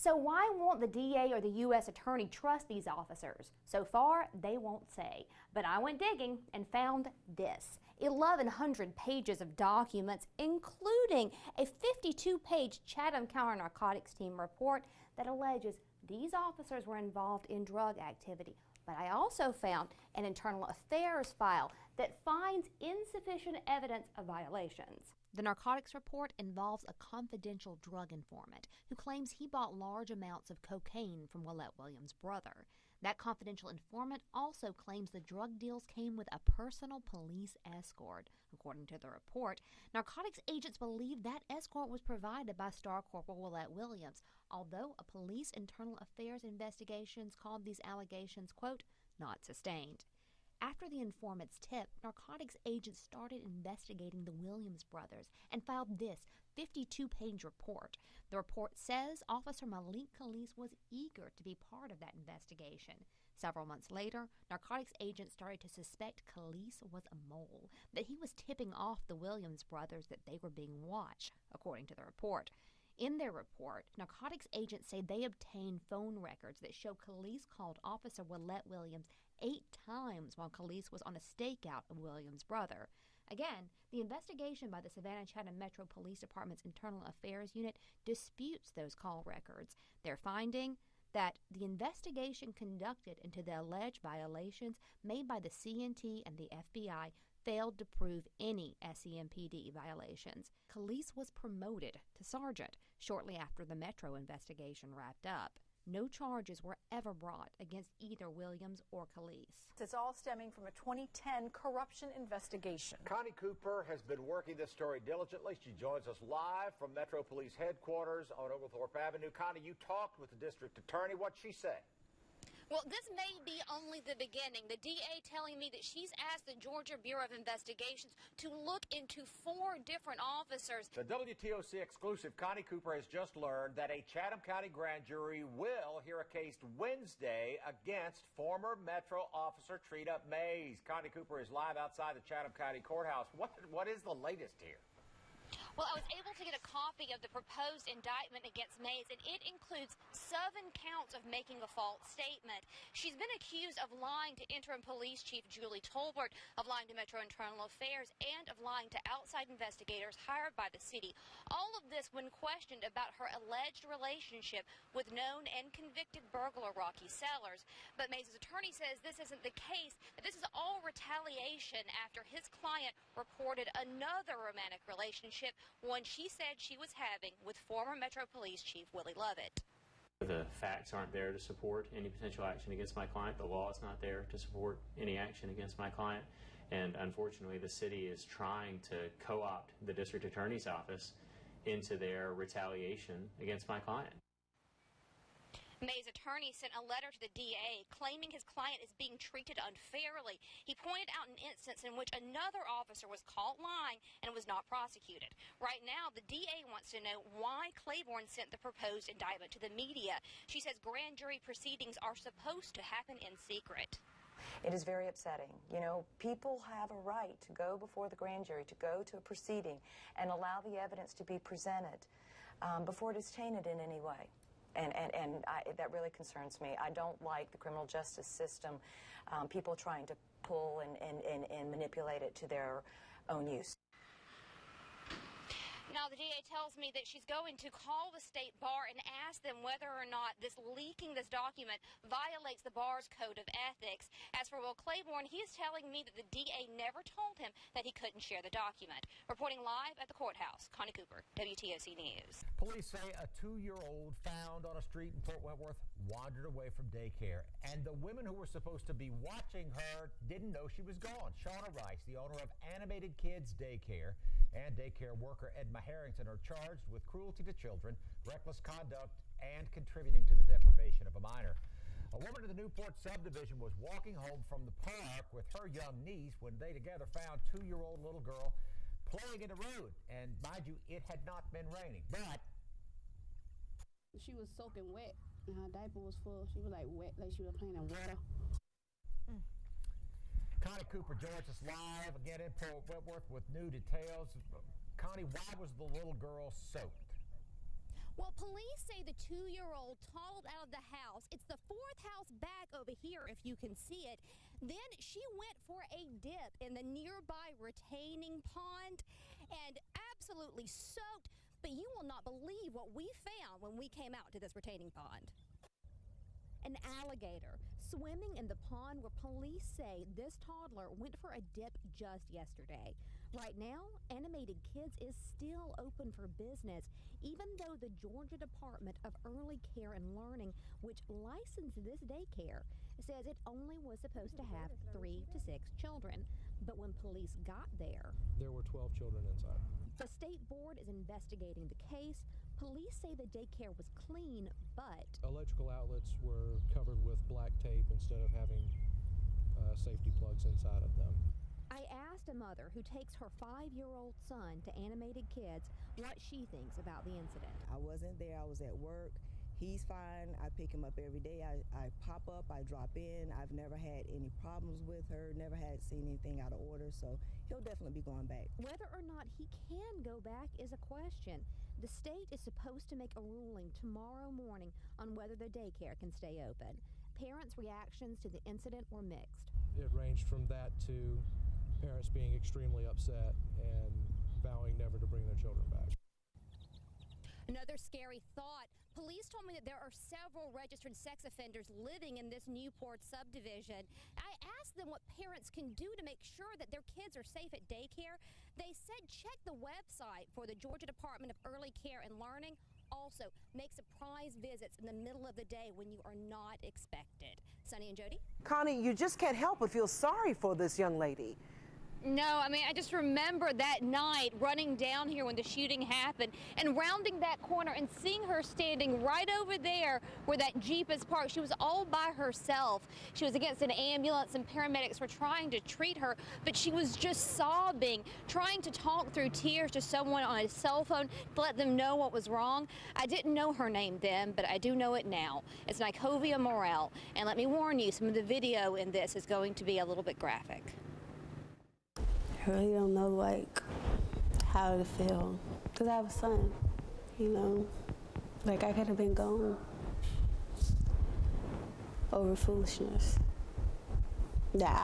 So why won't the DA or the U.S. Attorney trust these officers? So far, they won't say. But I went digging and found this. 1,100 pages of documents, including a 52-page Chatham County Narcotics Team report that alleges these officers were involved in drug activity. But I also found an internal affairs file that finds insufficient evidence of violations. The narcotics report involves a confidential drug informant who claims he bought large amounts of cocaine from Willette Williams' brother. That confidential informant also claims the drug deals came with a personal police escort. According to the report, narcotics agents believe that escort was provided by Star Corporal Willette Williams, although a police internal affairs investigations called these allegations, quote, not sustained. After the informant's tip, narcotics agents started investigating the Williams brothers and filed this 52-page report. The report says Officer Malik Khalis was eager to be part of that investigation. Several months later, narcotics agents started to suspect Khalis was a mole, that he was tipping off the Williams brothers that they were being watched, according to the report. In their report, narcotics agents say they obtained phone records that show Khalis called Officer Willette Williams 8 times while Khalis was on a stakeout of Williams' brother. Again, the investigation by the Savannah-Chatham Metro Police Department's Internal Affairs Unit disputes those call records. They're finding that the investigation conducted into the alleged violations made by the CNT and the FBI failed to prove any SEMPD violations. Khalis was promoted to sergeant shortly after the Metro investigation wrapped up. No charges were ever brought against either Williams or Khalis. It's all stemming from a 2010 corruption investigation. Connie Cooper has been working this story diligently. She joins us live from Metro Police headquarters on Oglethorpe Avenue. Connie, you talked with the district attorney. What'd she say? Well, this may be only the beginning. The DA telling me that she's asked the Georgia Bureau of Investigations to look into 4 different officers. The WTOC exclusive, Connie Cooper has just learned that a Chatham County grand jury will hear a case Wednesday against former Metro officer Trina Mays. Connie Cooper is live outside the Chatham County Courthouse. What is the latest here? Well, I was able to get a copy of the proposed indictment against Mays, and it includes 7 counts of making a false statement. She's been accused of lying to Interim Police Chief Julie Tolbert, of lying to Metro Internal Affairs, and of lying to outside investigators hired by the city. All of this when questioned about her alleged relationship with known and convicted burglar Rocky Sellers. But Mays' attorney says this isn't the case, that this is all retaliation after his client reported another romantic relationship, one she said she was having with former Metro Police Chief Willie Lovett. The facts aren't there to support any potential action against my client. The law is not there to support any action against my client. And unfortunately, the city is trying to co-opt the district attorney's office into their retaliation against my client. May's attorney sent a letter to the DA claiming his client is being treated unfairly. He pointed out an instance in which another officer was caught lying and was not prosecuted. Right now, the DA wants to know why Claiborne sent the proposed indictment to the media. She says grand jury proceedings are supposed to happen in secret. It is very upsetting. You know, people have a right to go before the grand jury, to go to a proceeding and allow the evidence to be presented before it is tainted in any way. And that really concerns me. I don't like the criminal justice system, people trying to pull and manipulate it to their own use. Now, the DA tells me that she's going to call the state bar and ask them whether or not leaking this document violates the bar's code of ethics. As for Will Claiborne, he is telling me that the DA never told him that he couldn't share the document. Reporting live at the courthouse, Connie Cooper, WTOC News. Police say a 2-year-old found on a street in Fort Wentworth wandered away from daycare, and the women who were supposed to be watching her didn't know she was gone. Shauna Rice, the owner of Animated Kids Daycare, and daycare worker Edma Harrington are charged with cruelty to children, reckless conduct, and contributing to the deprivation of a minor. A woman in the Newport subdivision was walking home from the park with her young niece when they together found 2-year-old little girl playing in the road. And mind you, it had not been raining, but she was soaking wet and her diaper was full. She was like wet, like she was playing in water. Connie Cooper joins us live again in Fort Wentworth with new details. Connie, why was the little girl soaked? Well, police say the 2-year-old toddled out of the house. It's the 4th house back over here, if you can see it. Then she went for a dip in the nearby retaining pond and absolutely soaked. But you will not believe what we found when we came out to this retaining pond. An alligator swimming in the pond where police say this toddler went for a dip just yesterday. Right now, Animated Kids is still open for business, even though the Georgia Department of Early Care and Learning, which licensed this daycare, says it only was supposed to have 3 to 6 children. But when police got there were 12 children inside. The state board is investigating the case. Police say the daycare was clean, but Electrical outlets were covered with black tape instead of having safety plugs inside of them. I asked a mother who takes her 5-year-old son to Animated Kids what she thinks about the incident. I wasn't there. I was at work. He's fine. I pick him up every day. I pop up, I drop in. I've never had any problems with her, never had seen anything out of order, so he'll definitely be going back. Whether or not he can go back is a question. The state is supposed to make a ruling tomorrow morning on whether the daycare can stay open. Parents' reactions to the incident were mixed. It ranged from that to parents being extremely upset and vowing never to bring their children back. Another scary thought. Police told me that there are several registered sex offenders living in this Newport subdivision. I asked them what parents can do to make sure that their kids are safe at daycare. They said check the website for the Georgia Department of Early Care and Learning. Also, make surprise visits in the middle of the day when you are not expected. Sunny and Jody? Connie, you just can't help but feel sorry for this young lady. No, I mean, I just remember that night running down here when the shooting happened and rounding that corner and seeing her standing right over there where that Jeep is parked. She was all by herself. She was against an ambulance and paramedics were trying to treat her, but she was just sobbing, trying to talk through tears to someone on a cell phone to let them know what was wrong. I didn't know her name then, but I do know it now. It's Nicovia Morel, and let me warn you, some of the video in this is going to be a little bit graphic. I really don't know, like, how to feel. Because I have a son, you know. Like, I could have been gone over foolishness that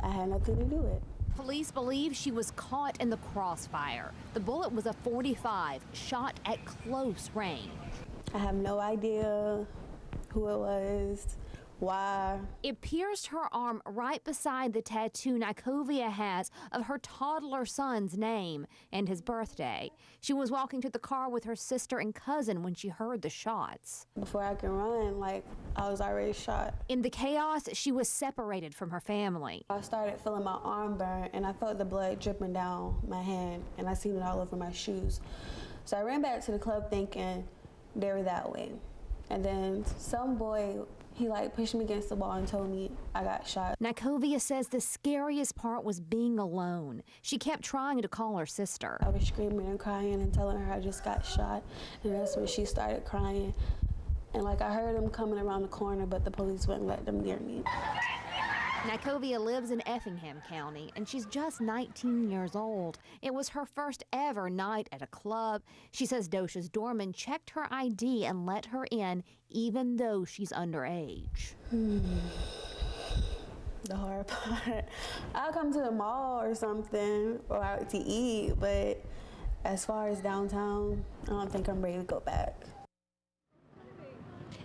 I had nothing to do with. Police believe she was caught in the crossfire. The bullet was a .45, shot at close range. I have no idea who it was. Why? It pierced her arm right beside the tattoo Nicovia has of her toddler son's name and his birthday. She was walking to the car with her sister and cousin when she heard the shots. Before I could run, like, I was already shot. In the chaos, she was separated from her family. I started feeling my arm burn, and I felt the blood dripping down my hand, and I seen it all over my shoes. So I ran back to the club thinking they were that way. And then some boy, he like pushed me against the wall and told me I got shot. Nicovia says the scariest part was being alone. She kept trying to call her sister. I was screaming and crying and telling her I just got shot. And that's when she started crying. And like I heard them coming around the corner, but the police wouldn't let them near me. Nicovia lives in Effingham County, and she's just 19 years old. It was her first ever night at a club. She says Dosha's doorman checked her ID and let her in, even though she's underage. The hard part. I'll come to the mall or something, or out to eat, but as far as downtown, I don't think I'm ready to go back.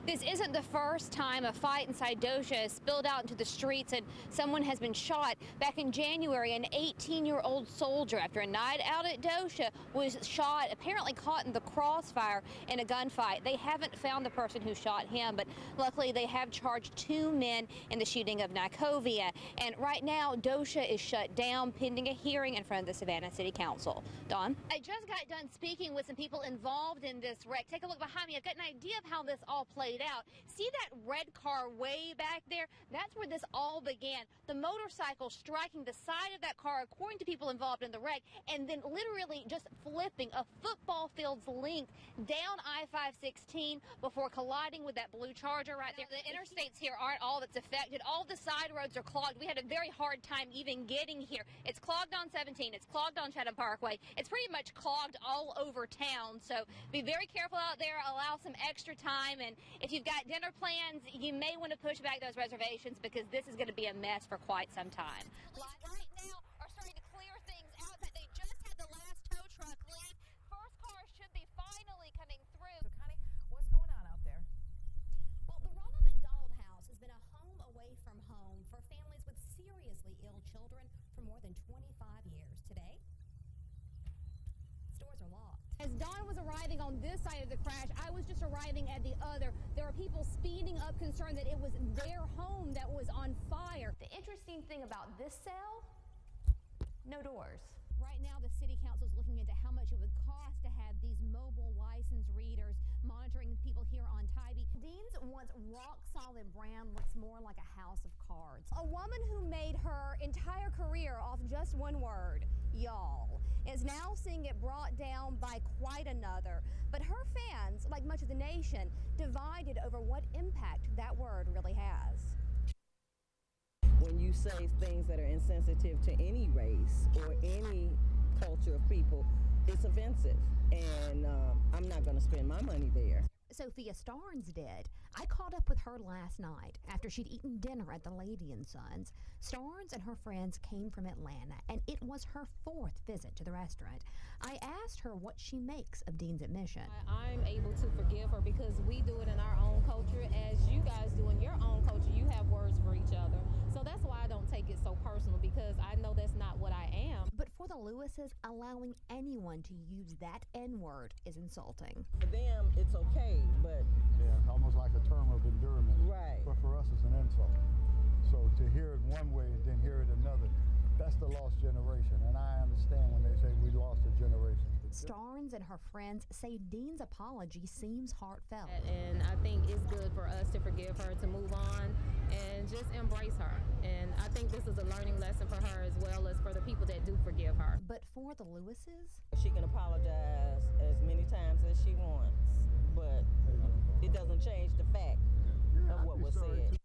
This isn't the first time a fight inside Dosha has spilled out into the streets and someone has been shot. Back in January, an 18-year-old soldier, after a night out at Dosha, was shot, apparently caught in the crossfire in a gunfight. They haven't found the person who shot him, but luckily they have charged 2 men in the shooting of Nicovia. And right now, Dosha is shut down pending a hearing in front of the Savannah City Council. Dawn? I just got done speaking with some people involved in this wreck. Take a look behind me. I've got an idea of how this all played played out. See that red car way back there? That's where this all began. The motorcycle striking the side of that car, according to people involved in the wreck, and then literally just flipping a football field's length down I-516 before colliding with that blue Charger right there. The interstates here aren't all that's affected. All the side roads are clogged. We had a very hard time even getting here. It's clogged on 17. It's clogged on Chatham Parkway. It's pretty much clogged all over town. So be very careful out there. Allow some extra time. And if you've got dinner plans, you may want to push back those reservations because this is going to be a mess for quite some time. Right now are starting to clear things out. But they just had the last tow truck leave. First car should be finally coming through. So, Connie, what's going on out there? Well, the Ronald McDonald House has been a home away from home for families with seriously ill children for more than 25 years. Today, stores are locked. As Dawn was arriving on this side of the crash, I was just arriving at the other. There are people speeding up, concerned that it was their home that was on fire. The interesting thing about this cell, no doors. Right now, the city council is looking into how much it would cost to have these mobile license readers monitoring people here on Tybee. Dean's once rock-solid brand looks more like a house of cards. A woman who made her entire career off just one word, y'all, is now seeing it brought down by quite another. But her fans, like much of the nation, divided over what impact that word really has. When you say things that are insensitive to any race or any culture of people, it's offensive. And I'm not going to spend my money there. Sophia Starnes did. I caught up with her last night after she'd eaten dinner at the Lady and Sons. Starnes and her friends came from Atlanta, and it was her 4th visit to the restaurant. I asked her what she makes of Dean's admission. I'm able to forgive her because we do it in our own culture. As you guys do in your own culture, you have words for each other. So that's why I don't take it so personal, because I know that's not what I am. But for the Lewises, allowing anyone to use that N-word is insulting. For them, it's okay, but... Yeah, almost like a term of endearment. Right. But for us, it's an insult. So to hear it one way and then hear it another, that's the lost generation. And I understand when they say we lost a generation. Starnes and her friends say Dean's apology seems heartfelt. And I think it's good for us to forgive her, to move on, and just embrace her. And I think this is a learning lesson for her as well as for the people that do forgive her. But for the Lewises, she can apologize as many times as she wants, but it doesn't change the fact of what was said.